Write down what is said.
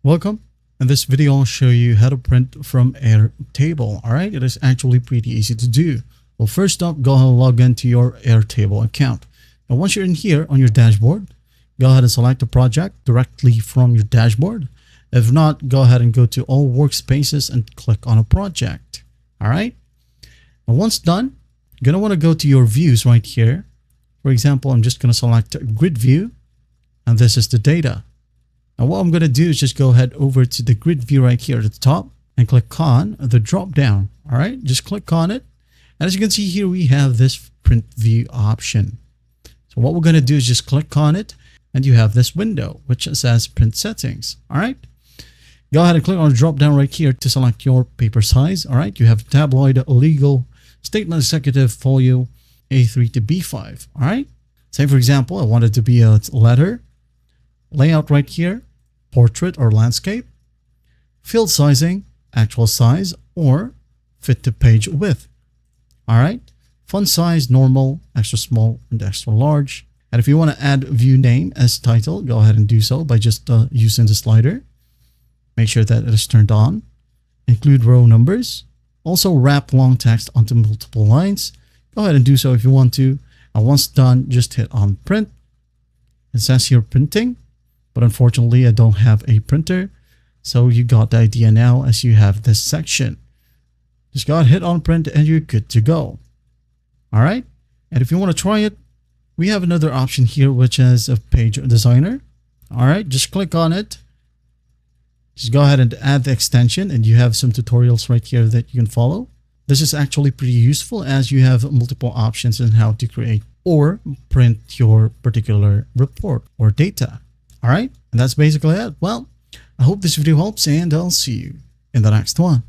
Welcome. In this video, I'll show you how to print from Airtable. All right, it is actually pretty easy to do. Well, first up, go ahead and log into your Airtable account. And once you're in here on your dashboard, go ahead and select the project directly from your dashboard. If not, go ahead and go to all workspaces and click on a project. All right. And once done, you're going to want to go to your views right here. For example, I'm just going to select grid view, and this is the data. And what I'm going to do is just go ahead over to the grid view right here at the top and click on the drop down. All right, just click on it. And as you can see here, we have this print view option. So what we're going to do is just click on it and you have this window, which says print settings. All right, go ahead and click on the drop down right here to select your paper size. All right, you have tabloid, legal, statement, executive, folio, A3 to B5. All right, say for example, I want it to be a letter, layout right here, portrait or landscape, field sizing, actual size, or fit to page width. All right, font size, normal, extra small, and extra large. And if you want to add view name as title, go ahead and do so by just using the slider. Make sure that it is turned on. Include row numbers. Also wrap long text onto multiple lines. Go ahead and do so if you want to. And once done, just hit on print. It says here printing. But unfortunately, I don't have a printer. So you got the idea now as you have this section. Just go ahead, hit on print, and you're good to go. All right. And if you want to try it, we have another option here, which is a page designer. All right. Just click on it. Just go ahead and add the extension, and you have some tutorials right here that you can follow. This is actually pretty useful as you have multiple options in how to create or print your particular report or data. All right, and that's basically it. Well, I hope this video helps, and I'll see you in the next one.